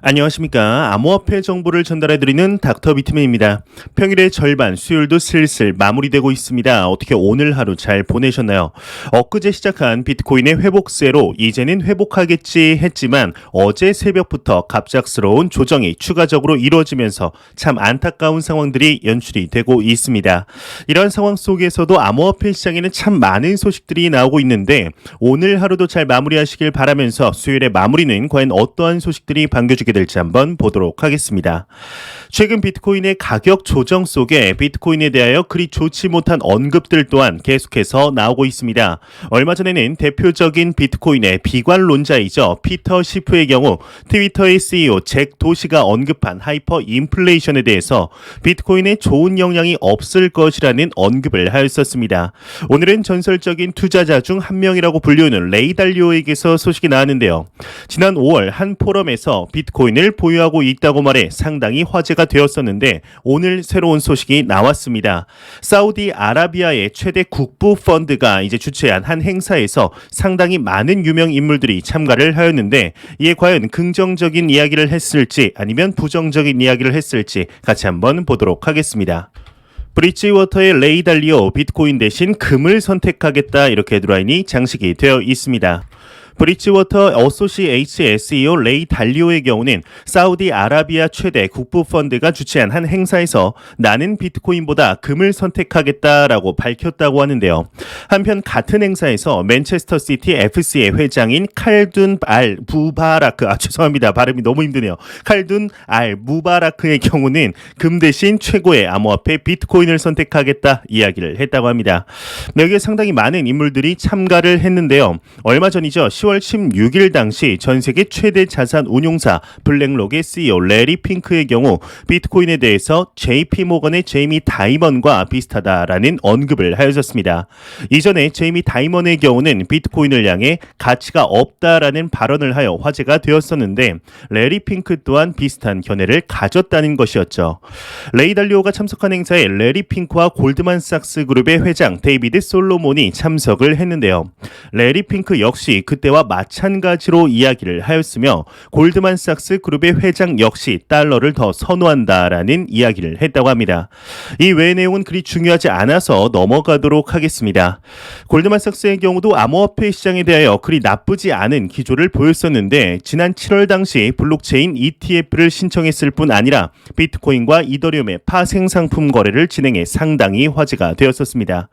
안녕하십니까. 암호화폐 정보를 전달해드리는 닥터 비트맨입니다. 평일의 절반, 수요일도 슬슬 마무리되고 있습니다. 어떻게 오늘 하루 잘 보내셨나요? 엊그제 시작한 비트코인의 회복세로 이제는 회복하겠지 했지만 어제 새벽부터 갑작스러운 조정이 추가적으로 이루어지면서 참 안타까운 상황들이 연출이 되고 있습니다. 이런 상황 속에서도 암호화폐 시장에는 참 많은 소식들이 나오고 있는데 오늘 하루도 잘 마무리하시길 바라면서 수요일의 마무리는 과연 어떠한 소식들이 반겨주게 될지 한번 보도록 하겠습니다. 최근 비트코인의 가격 조정 속에 비트코인에 대하여 그리 좋지 못한 언급들 또한 계속해서 나오고 있습니다. 얼마 전에는 대표적인 비트코인의 비관론자이죠. 피터 시프의 경우 트위터의 CEO 잭 도시가 언급한 하이퍼 인플레이션에 대해서 비트코인에 좋은 영향이 없을 것이라는 언급을 하였었습니다. 오늘은 전설적인 투자자 중 한 명이라고 불리우는 레이 달리오에게서 소식이 나왔는데요. 지난 5월 한 포럼에서 비트코인을 보유하고 있다고 말해 상당히 화제가 되었었는데 오늘 새로운 소식이 나왔습니다. 사우디아라비아의 최대 국부 펀드가 이제 주최한 한 행사에서 상당히 많은 유명 인물들이 참가를 하였는데 이에 과연 긍정적인 이야기를 했을지 아니면 부정적인 이야기를 했을지 같이 한번 보도록 하겠습니다. 브릿지워터의 레이 달리오 비트코인 대신 금을 선택하겠다 이렇게 헤드라인이 장식이 되어 있습니다. 브릿지워터 어소시에이츠의 CEO 레이 달리오의 경우는 사우디아라비아 최대 국부펀드가 주최한 한 행사에서 나는 비트코인보다 금을 선택하겠다라고 밝혔다고 하는데요. 한편 같은 행사에서 맨체스터시티 FC의 회장인 칼둔 알 무바라크 죄송합니다. 발음이 너무 힘드네요. 칼둔 알 무바라크의 경우는 금 대신 최고의 암호화폐 비트코인을 선택하겠다 이야기를 했다고 합니다. 여기에 상당히 많은 인물들이 참가를 했는데요. 얼마 전이죠. 10월 16일 당시 전 세계 최대 자산 운용사 블랙록의 CEO 레리 핑크의 경우 비트코인에 대해서 JP모건의 제이미 다이먼과 비슷하다라는 언급을 하였었습니다. 이전에 제이미 다이먼의 경우는 비트코인을 향해 가치가 없다라는 발언을 하여 화제가 되었었는데 레리 핑크 또한 비슷한 견해를 가졌다는 것이었죠. 레이 달리오가 참석한 행사에 레리 핑크와 골드만삭스 그룹의 회장 데이비드 솔로몬이 참석을 했는데요. 레리 핑크 역시 그때와 마찬가지로 이야기를 하였으며 골드만삭스 그룹의 회장 역시 달러를 더 선호한다라는 이야기를 했다고 합니다. 이 외의 내용은 그리 중요하지 않아서 넘어가도록 하겠습니다. 골드만삭스의 경우도 암호화폐 시장에 대하여 그리 나쁘지 않은 기조를 보였었는데 지난 7월 당시 블록체인 ETF를 신청했을 뿐 아니라 비트코인과 이더리움의 파생상품 거래를 진행해 상당히 화제가 되었었습니다.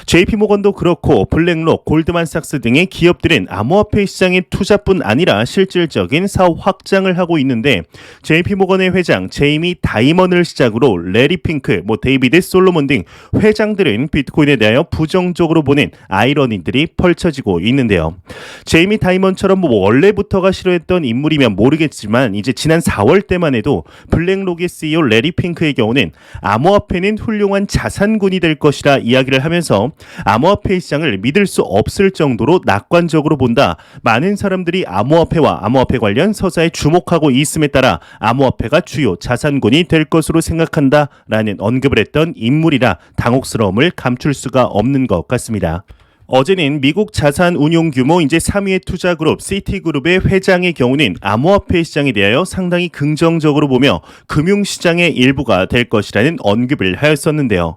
JP모건도 그렇고 블랙록, 골드만삭스 등의 기업들은 암호화폐 시장의 투자뿐 아니라 실질적인 사업 확장을 하고 있는데 JP모건의 회장 제이미 다이먼을 시작으로 레리 핑크, 데이비드 솔로몬 등 회장들은 비트코인에 대하여 부정적으로 보는 아이러니들이 펼쳐지고 있는데요. 제이미 다이먼처럼 원래부터가 싫어했던 인물이면 모르겠지만 이제 지난 4월 때만 해도 블랙록의 CEO 레리 핑크의 경우는 암호화폐는 훌륭한 자산군이 될 것이라 이야기를 하면서 암호화폐 시장을 믿을 수 없을 정도로 낙관적으로 본다. 많은 사람들이 암호화폐와 암호화폐 관련 서사에 주목하고 있음에 따라 암호화폐가 주요 자산군이 될 것으로 생각한다라는 언급을 했던 인물이라 당혹스러움을 감출 수가 없는 것 같습니다. 어제는 미국 자산 운용 규모 이제 3위의 투자그룹 시티그룹의 회장의 경우는 암호화폐 시장에 대하여 상당히 긍정적으로 보며 금융시장의 일부가 될 것이라는 언급을 하였었는데요.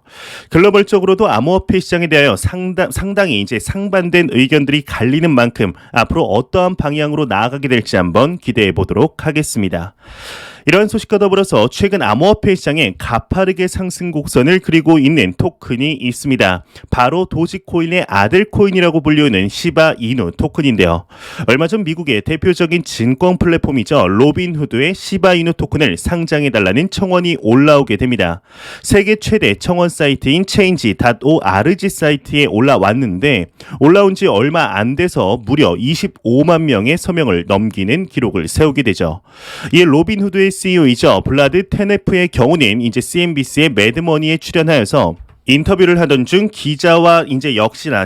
글로벌적으로도 암호화폐 시장에 대하여 상당히 이제 상반된 의견들이 갈리는 만큼 앞으로 어떠한 방향으로 나아가게 될지 한번 기대해 보도록 하겠습니다. 이러한 소식과 더불어서 최근 암호화폐 시장에 가파르게 상승 곡선을 그리고 있는 토큰이 있습니다. 바로 도지코인의 아들 코인이라고 불리우는 시바이누 토큰인데요. 얼마 전 미국의 대표적인 증권 플랫폼이죠. 로빈후드의 시바이누 토큰을 상장해달라는 청원이 올라오게 됩니다. 세계 최대 청원 사이트인 change.org 사이트에 올라왔는데 올라온 지 얼마 안 돼서 무려 25만 명의 서명을 넘기는 기록을 세우게 되죠. 이에 로빈후드의 CEO이죠. 블라드 테네프의 경우는 이제 CNBC의 매드머니에 출연하여서 인터뷰를 하던 중 기자가 이제 역시나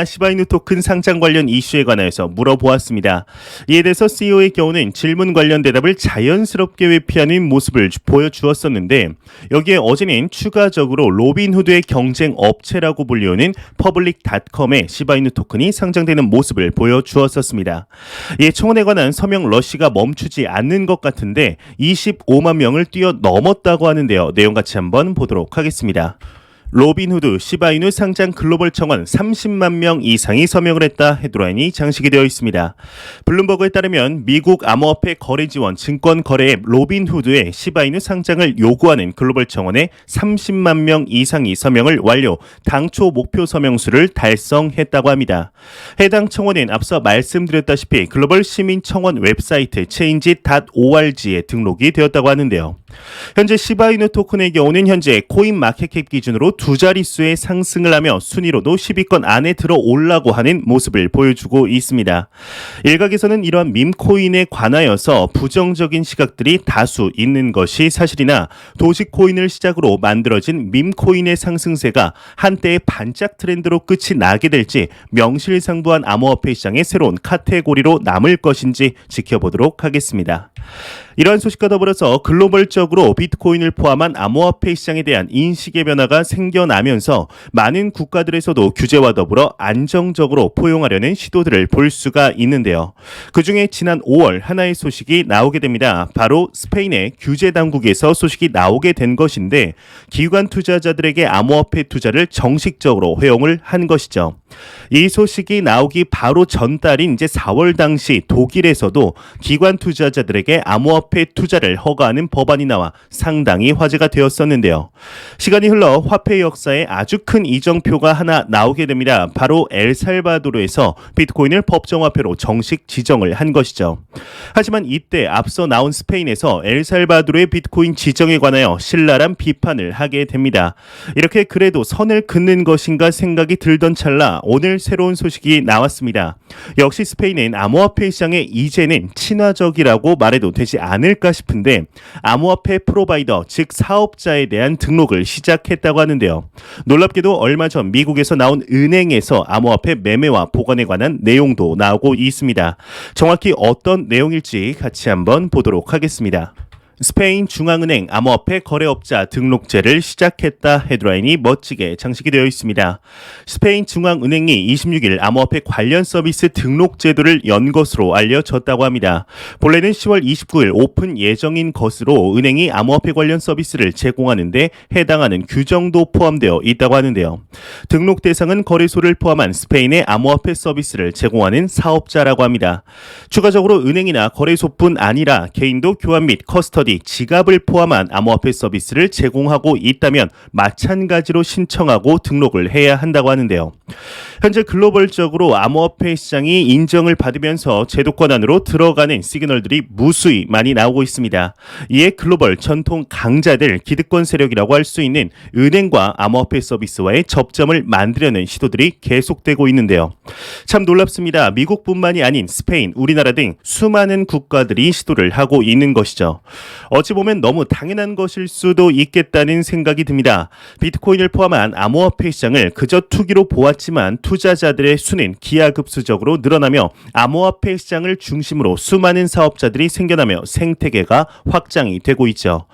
시바이누 토큰 상장 관련 이슈에 관해서 물어보았습니다. 이에 대해서 CEO의 경우는 질문 관련 대답을 자연스럽게 회피하는 모습을 보여주었었는데 여기에 어제는 추가적으로 로빈후드의 경쟁 업체라고 불리우는 퍼블릭닷컴에 시바이누 토큰이 상장되는 모습을 보여주었었습니다. 이에 청원에 관한 서명 러시가 멈추지 않는 것 같은데 25만 명을 뛰어넘었다고 하는데요. 내용 같이 한번 보도록 하겠습니다. 로빈후드, 시바이누 상장 글로벌 청원 30만 명 이상이 서명을 했다 헤드라인이 장식이 되어 있습니다. 블룸버그에 따르면 미국 암호화폐 거래 지원 증권 거래 앱 로빈후드의 시바이누 상장을 요구하는 글로벌 청원에 30만 명 이상이 서명을 완료, 당초 목표 서명수를 달성했다고 합니다. 해당 청원은 앞서 말씀드렸다시피 글로벌 시민 청원 웹사이트 change.org에 등록이 되었다고 하는데요. 현재 시바이누 토큰의 경우는 현재 코인 마켓캡 기준으로 두 자릿수의 상승을 하며 순위로도 10위권 안에 들어오려고 하는 모습을 보여주고 있습니다. 일각에서는 이러한 밈코인에 관하여서 부정적인 시각들이 다수 있는 것이 사실이나 도지코인을 시작으로 만들어진 밈코인의 상승세가 한때의 반짝 트렌드로 끝이 나게 될지 명실상부한 암호화폐 시장의 새로운 카테고리로 남을 것인지 지켜보도록 하겠습니다. 이러한 소식과 더불어서 글로벌적으로 비트코인을 포함한 암호화폐 시장에 대한 인식의 변화가 생겨나면서 많은 국가들에서도 규제와 더불어 안정적으로 포용하려는 시도들을 볼 수가 있는데요. 그중에 지난 5월 하나의 소식이 나오게 됩니다. 바로 스페인의 규제 당국에서 소식이 나오게 된 것인데 기관 투자자들에게 암호화폐 투자를 정식적으로 허용을 한 것이죠. 이 소식이 나오기 바로 전달인 이제 4월 당시 독일에서도 기관 투자자들에게 암호화폐 투자를 허가하는 법안이 나와 상당히 화제가 되었었는데요. 시간이 흘러 화폐 역사에 아주 큰 이정표가 하나 나오게 됩니다. 바로 엘살바도르에서 비트코인을 법정화폐로 정식 지정을 한 것이죠. 하지만 이때 앞서 나온 스페인에서 엘살바도르의 비트코인 지정에 관하여 신랄한 비판을 하게 됩니다. 이렇게 그래도 선을 긋는 것인가 생각이 들던 찰나 오늘 새로운 소식이 나왔습니다. 역시 스페인은 암호화폐 시장에 이제는 친화적이라고 말해도 되지 않을까 싶은데 암호화폐 프로바이더 즉 사업자에 대한 등록을 시작했다고 하는데요. 놀랍게도 얼마 전 미국에서 나온 은행에서 암호화폐 매매와 보관에 관한 내용도 나오고 있습니다. 정확히 어떤 내용일지 같이 한번 보도록 하겠습니다. 스페인 중앙은행 암호화폐 거래업자 등록제를 시작했다 헤드라인이 멋지게 장식이 되어 있습니다. 스페인 중앙은행이 26일 암호화폐 관련 서비스 등록 제도를 연 것으로 알려졌다고 합니다. 본래는 10월 29일 오픈 예정인 것으로 은행이 암호화폐 관련 서비스를 제공하는데 해당하는 규정도 포함되어 있다고 하는데요. 등록 대상은 거래소를 포함한 스페인의 암호화폐 서비스를 제공하는 사업자라고 합니다. 추가적으로 은행이나 거래소뿐 아니라 개인도 교환 및 커스터디 지갑을 포함한 암호화폐 서비스를 제공하고 있다면 마찬가지로 신청하고 등록을 해야 한다고 하는데요. 현재 글로벌적으로 암호화폐 시장이 인정을 받으면서 제도권 안으로 들어가는 시그널들이 무수히 많이 나오고 있습니다. 이에 글로벌 전통 강자들 기득권 세력이라고 할 수 있는 은행과 암호화폐 서비스와의 접점을 만들려는 시도들이 계속되고 있는데요. 참 놀랍습니다. 미국뿐만이 아닌 스페인, 우리나라 등 수많은 국가들이 시도를 하고 있는 것이죠. 어찌 보면 너무 당연한 것일 수도 있겠다는 생각이 듭니다. 비트코인을 포함한 암호화폐 시장을 그저 투기로 보았지만 투자자들의 수는 기하급수적으로 늘어나며 암호화폐 시장을 중심으로 수많은 사업자들이 생겨나며 생태계가 확장이 되고 있죠.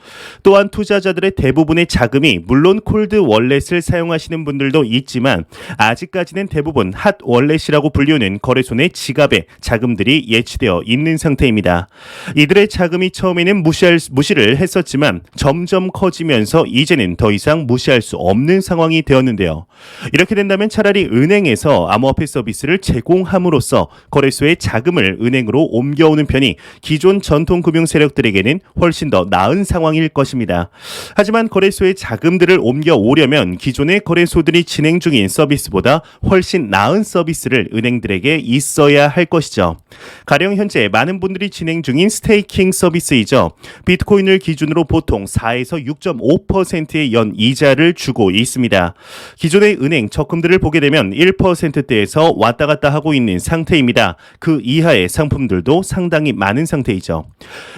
또한 투자자들의 대부분의 자금이 물론 콜드 월렛을 사용하시는 분들도 있지만 아직까지는 대부분 핫 월렛이라고 불리우는 거래소 내 지갑에 자금들이 예치되어 있는 상태입니다. 이들의 자금이 처음에는 무시를 했었지만 점점 커지면서 이제는 더 이상 무시할 수 없는 상황이 되었는데요. 이렇게 된다면 차라리 은행에서 암호화폐 서비스를 제공함으로써 거래소의 자금을 은행으로 옮겨오는 편이 기존 전통금융 세력들에게는 훨씬 더 나은 상황일 것입니다. 하지만 거래소의 자금들을 옮겨오려면 기존의 거래소들이 진행 중인 서비스보다 훨씬 나은 서비스를 은행들에게 있어야 할 것이죠. 가령 현재 많은 분들이 진행 중인 스테이킹 서비스이죠. 비트코인을 기준으로 보통 4에서 6.5%의 연 이자를 주고 있습니다. 기존의 은행 적금들을 보게 되면 1%대에서 왔다 갔다 하고 있는 상태입니다. 그 이하의 상품들도 상당히 많은 상태이죠.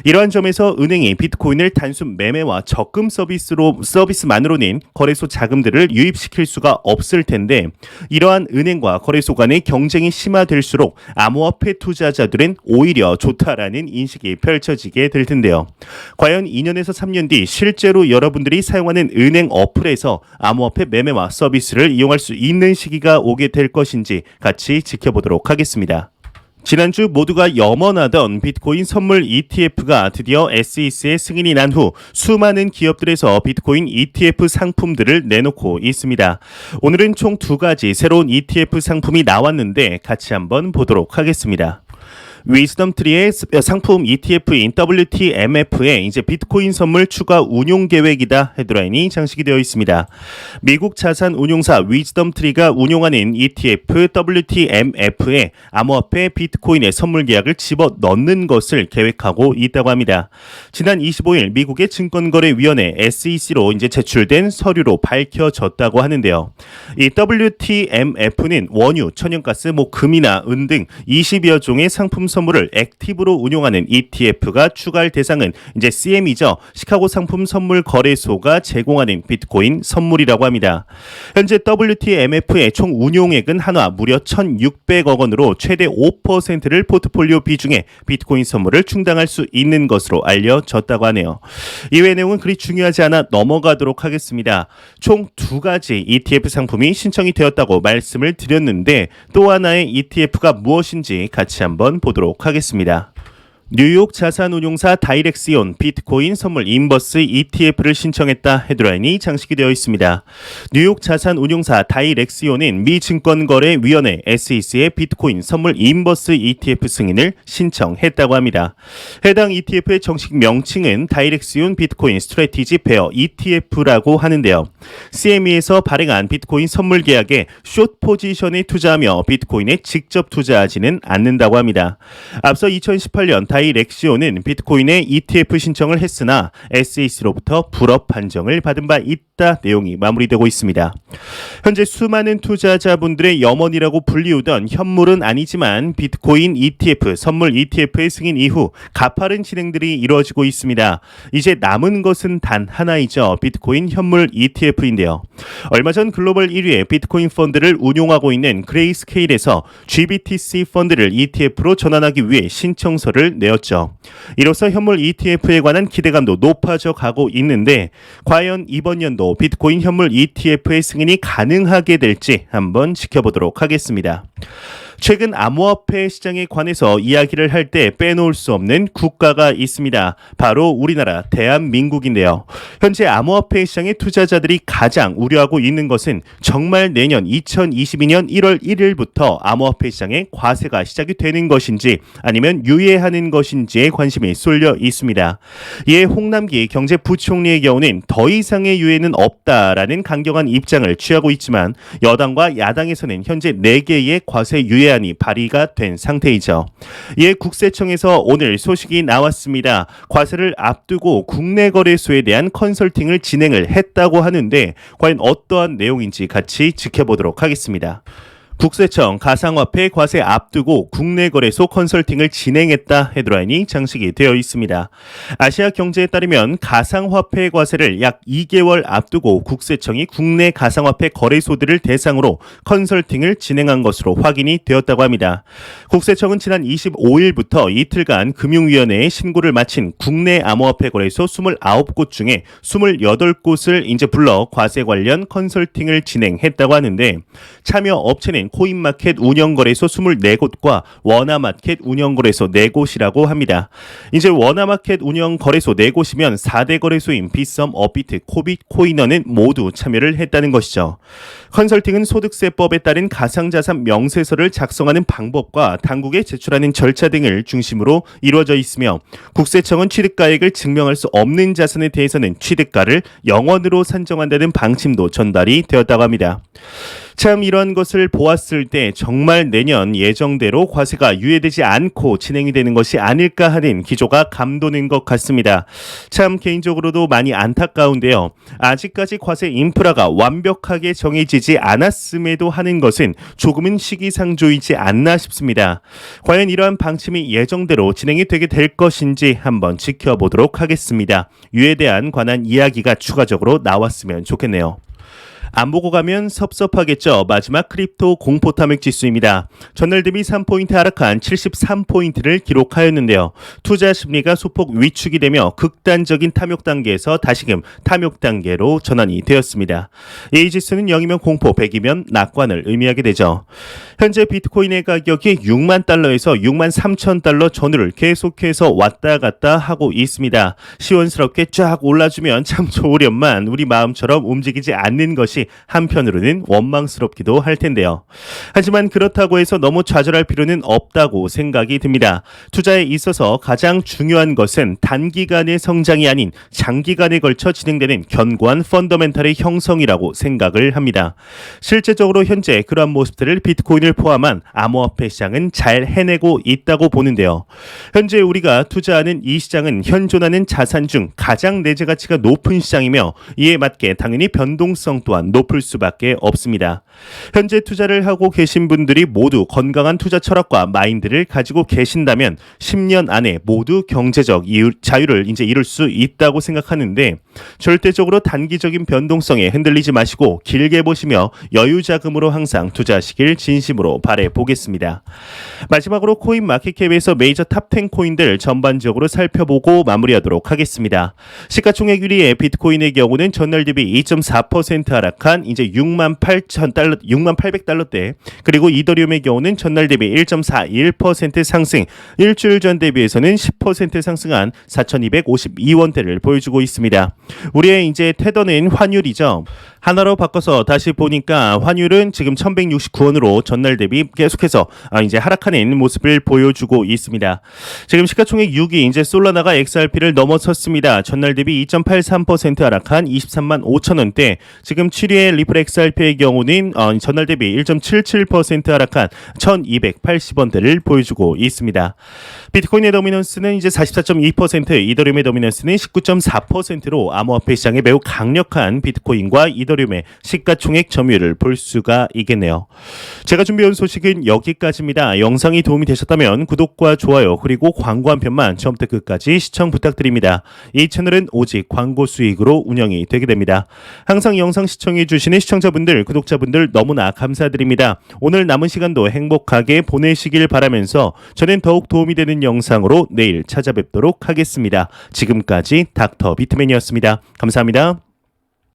이러한 점에서 은행이 비트코인을 단순 매매와 적금 서비스만으로는 거래소 자금들을 유입시킬 수가 없을 텐데, 이러한 은행과 거래소 간의 경쟁이 심화될수록 암호화폐 투자자들은 오히려 좋다라는 인식이 펼쳐지게 될 텐데요. 과연 2년에서 3년 뒤 실제로 여러분들이 사용하는 은행 어플에서 암호화폐 매매와 서비스를 이용할 수 있는 시기가 오게 될 것인지 같이 지켜보도록 하겠습니다. 지난주 모두가 염원하던 비트코인 선물 ETF가 드디어 SEC의 승인이 난 후 수많은 기업들에서 비트코인 ETF 상품들을 내놓고 있습니다. 오늘은 총 2가지 새로운 ETF 상품이 나왔는데 같이 한번 보도록 하겠습니다. 위즈덤트리의 상품 ETF인 WTMF에 이제 비트코인 선물 추가 운용 계획이다 헤드라인이 장식이 되어 있습니다. 미국 자산 운용사 위즈덤트리가 운용하는 ETF WTMF에 암호화폐 비트코인의 선물 계약을 집어 넣는 것을 계획하고 있다고 합니다. 지난 25일 미국의 증권거래위원회 SEC로 이제 제출된 서류로 밝혀졌다고 하는데요. 이 WTMF는 원유, 천연가스, 금이나 은 등 20여 종의 상품 선물을 액티브로 운용하는 ETF가 추가할 대상은 이제 CM이죠. 시카고 상품 선물 거래소가 제공하는 비트코인 선물이라고 합니다. 현재 WTMF의 총 운용액은 한화 무려 1,600억 원으로 최대 5%를 포트폴리오 비중에 비트코인 선물을 충당할 수 있는 것으로 알려졌다고 하네요. 이외의 내용은 그리 중요하지 않아 넘어가도록 하겠습니다. 총 2가지 ETF 상품이 신청이 되었다고 말씀을 드렸는데, 또 하나의 ETF가 무엇인지 같이 한번 보도록 하겠습니다. 뉴욕 자산운용사 다이렉시온 비트코인 선물 인버스 ETF를 신청했다 헤드라인이 장식이 되어 있습니다. 뉴욕 자산운용사 다이렉시온은 미 증권거래위원회 SEC의 비트코인 선물 인버스 ETF 승인을 신청했다고 합니다. 해당 ETF의 정식 명칭은 다이렉시온 비트코인 스트래티지 베어 ETF라고 하는데요. CME에서 발행한 비트코인 선물 계약에 숏 포지션에 투자하며 비트코인에 직접 투자하지는 않는다고 합니다. 앞서 2018년 다이렉시온은 비트코인의 ETF 신청을 했으나 SEC로부터 불업 판정을 받은 바 있다 내용이 마무리되고 있습니다. 현재 수많은 투자자분들의 염원이라고 불리우던 현물은 아니지만 비트코인 ETF, 선물 ETF의 승인 이후 가파른 진행들이 이루어지고 있습니다. 이제 남은 것은 단 하나이죠. 비트코인 현물 ETF인데요. 얼마 전 글로벌 1위의 비트코인 펀드를 운용하고 있는 그레이스케일에서 GBTC 펀드를 ETF로 전환하기 위해 신청서를 내었죠. 이로써 현물 ETF에 관한 기대감도 높아져 가고 있는데, 과연 이번 연도 비트코인 현물 ETF의 승인이 가능하게 될지 한번 지켜보도록 하겠습니다. 최근 암호화폐 시장에 관해서 이야기를 할 때 빼놓을 수 없는 국가가 있습니다. 바로 우리나라 대한민국인데요. 현재 암호화폐 시장의 투자자들이 가장 우려하고 있는 것은 정말 내년 2022년 1월 1일부터 암호화폐 시장에 과세가 시작이 되는 것인지 아니면 유예하는 것인지에 관심이 쏠려 있습니다. 이에 홍남기 경제부총리의 경우는 더 이상의 유예는 없다라는 강경한 입장을 취하고 있지만, 여당과 야당에서는 현재 4개의 과세 유예안이 발의가 된 상태이죠. 이에 국세청에서 오늘 소식이 나왔습니다. 과세를 앞두고 국내 거래소에 대한 컨설팅을 진행을 했다고 하는데, 과연 어떠한 내용인지 같이 지켜보도록 하겠습니다. 국세청 가상화폐 과세 앞두고 국내 거래소 컨설팅을 진행했다 헤드라인이 장식이 되어 있습니다. 아시아 경제에 따르면 가상화폐 과세를 약 2개월 앞두고 국세청이 국내 가상화폐 거래소들을 대상으로 컨설팅을 진행한 것으로 확인이 되었다고 합니다. 국세청은 지난 25일부터 이틀간 금융위원회에 신고를 마친 국내 암호화폐 거래소 29곳 중에 28곳을 이제 불러 과세 관련 컨설팅을 진행했다고 하는데, 참여 업체는 코인마켓 운영거래소 24곳과 워나마켓 운영거래소 4곳이라고 합니다. 이제 워나마켓 운영거래소 4곳이면 4대 거래소인 빗썸, 업비트, 코빗, 코이너는 모두 참여를 했다는 것이죠. 컨설팅은 소득세법에 따른 가상자산 명세서를 작성하는 방법과 당국에 제출하는 절차 등을 중심으로 이루어져 있으며, 국세청은 취득가액을 증명할 수 없는 자산에 대해서는 취득가를 0원으로 산정한다는 방침도 전달이 되었다고 합니다. 참 이런 것을 보았을 때 정말 내년 예정대로 과세가 유예되지 않고 진행이 되는 것이 아닐까 하는 기조가 감도는 것 같습니다. 참 개인적으로도 많이 안타까운데요. 아직까지 과세 인프라가 완벽하게 정해지지 않았음에도 하는 것은 조금은 시기상조이지 않나 싶습니다. 과연 이러한 방침이 예정대로 진행이 되게 될 것인지 한번 지켜보도록 하겠습니다. 유예에 대한 관한 이야기가 추가적으로 나왔으면 좋겠네요. 안 보고 가면 섭섭하겠죠. 마지막 크립토 공포 탐욕 지수입니다. 전날 대비 3포인트 하락한 73포인트를 기록하였는데요. 투자 심리가 소폭 위축이 되며 극단적인 탐욕 단계에서 다시금 탐욕 단계로 전환이 되었습니다. 이 지수는 0이면 공포, 100이면 낙관을 의미하게 되죠. 현재 비트코인의 가격이 6만 달러에서 6만 3천 달러 전후를 계속해서 왔다 갔다 하고 있습니다. 시원스럽게 쫙 올라주면 참 좋으련만 우리 마음처럼 움직이지 않는 것이 한편으로는 원망스럽기도 할 텐데요. 하지만 그렇다고 해서 너무 좌절할 필요는 없다고 생각이 듭니다. 투자에 있어서 가장 중요한 것은 단기간의 성장이 아닌 장기간에 걸쳐 진행되는 견고한 펀더멘탈의 형성이라고 생각을 합니다. 실제적으로 현재 그러한 모습들을 비트코인을 포함한 암호화폐 시장은 잘 해내고 있다고 보는데요. 현재 우리가 투자하는 이 시장은 현존하는 자산 중 가장 내재 가치가 높은 시장이며 이에 맞게 당연히 변동성 또한 높을 수밖에 없습니다. 현재 투자를 하고 계신 분들이 모두 건강한 투자 철학과 마인드를 가지고 계신다면 10년 안에 모두 경제적 자유를 이제 이룰 수 있다고 생각하는데 절대적으로 단기적인 변동성에 흔들리지 마시고 길게 보시며 여유 자금으로 항상 투자하시길 진심으로 바라보겠습니다. 마지막으로 코인 마켓캡에서 메이저 탑10 코인들 전반적으로 살펴보고 마무리하도록 하겠습니다. 시가총액 1위의 비트코인의 경우는 전날 대비 2.4% 하락한 이제 68,800달러대, 그리고 이더리움의 경우는 전날 대비 1.41% 상승, 일주일 전 대비해서는 10% 상승한 4,252원대를 보여주고 있습니다. 우리의 이제 테더는 환율이죠. 하나로 바꿔서 다시 보니까 환율은 지금 1,169원으로 전날 대비 계속해서 이제 하락하는 모습을 보여주고 있습니다. 지금 시가총액 6위 이제 솔라나가 XRP를 넘어섰습니다. 전날 대비 2.83% 하락한 23만 5천원대. 지금 7위의 리플 XRP의 경우는 전날 대비 1.77% 하락한 1,280원대를 보여주고 있습니다. 비트코인의 도미넌스는 이제 44.2%, 이더리움의 도미넌스는 19.4%로 암호화폐 시장에 매우 강력한 비트코인과 이더리움의 시가총액 점유율을 볼 수가 있겠네요. 제가 준비한 소식은 여기까지입니다. 영상이 도움이 되셨다면 구독과 좋아요 그리고 광고 한 편만 처음부터 끝까지 시청 부탁드립니다. 이 채널은 오직 광고 수익으로 운영이 되게 됩니다. 항상 영상 시청해 주시는 시청자분들, 구독자분들 너무나 감사드립니다. 오늘 남은 시간도 행복하게 보내시길 바라면서 저는 더욱 도움이 되는 영상으로 내일 찾아뵙도록 하겠습니다. 지금까지 닥터 비트맨이었습니다. 감사합니다.